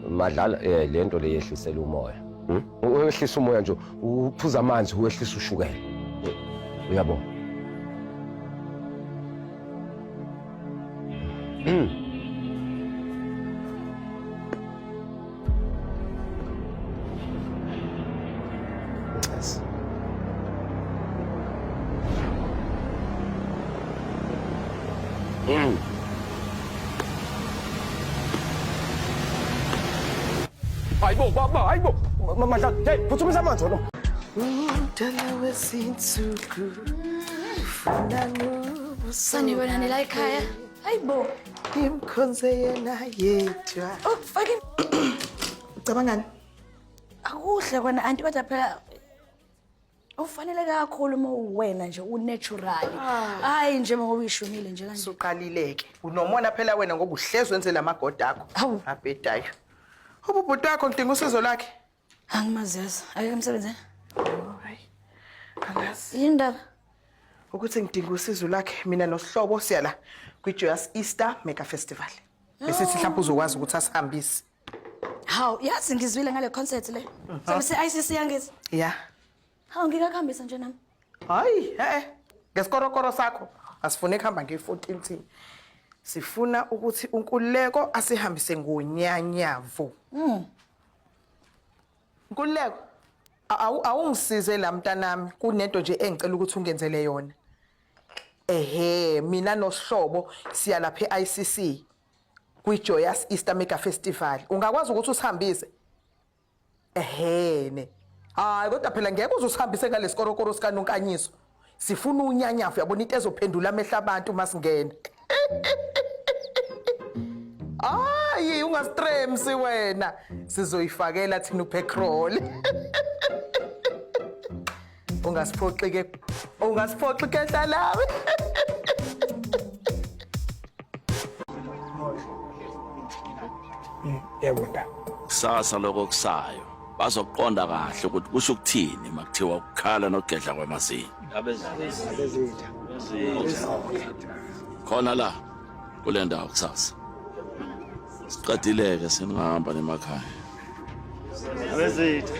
madlala lento leyehlisela umoya. Uyehlisa umoya nje uphuza amanzi uyehlisa ushukela. Uyabo. Yes. Hayibo baba hayibo mama hey phuthumisa amanzi lo Umdala wezinsuku ufuna Sanibona nila ekhaya. Hayibo. imkhonze yena yedwa. Oh, fucking Ucabangani? akuhle kona anti kodwa phela ufanele kakhulu uma uwena nje unatural. Hayi nje ngoba uyishumile nje kanje. Suqalileke. Unomona phela wena ngoba uhlezi wenze lamagoda akho. Hawu. Abhedayo. Ububhuti wakho ngidinga usizo lakhe. Angimaziyazi. Ayike emsebenzini. Hayi. Angazi. Yindaba. Ukuthi ngidinga usizo lakhe mina noSihlobo siya la kwiJoyous Easter Mega Festival. Bese mhlawumbe uzokwazi ukuthi asihambise. Hawu, yazi ngizwile ngale concert le. Sebese ICC yangithi. Yeah. Hawu ngikakhambisa nje nami. Hayi, ngesikorokoro sakho asifune kuhamba nge14. Sifuna ukuthi uNkululeko asihambise ngonyanyavu. Nkululeko, awungisize la mntanami kunento nje engicela ukuthi ungenzele yona. Mina noSihlobo siya lapha eICC kwiJoyous Easter Mega Festival. Ungakwazi ukuthi usihambise? Ne. Hayi kodwa phela ngeke uzusihambise ngalesikorokoro sika Nonkanyiso. Sifuna unyanyavu yabona into ezophendula amehla abantu masingena. Hayi ungastremsi wena. Sizoyifakela thina upetrol. Ungasiphoxi ke hlalawe. Yebo. Kusasa lokusayo bazoqonda kahle ukuthi kusho ukuthini makuthiwa ukukhala nokugedla kwamazinyo. Khona la kule ndawo kusasa. Siqedileke sinihamba nemakhaya. Abezitha.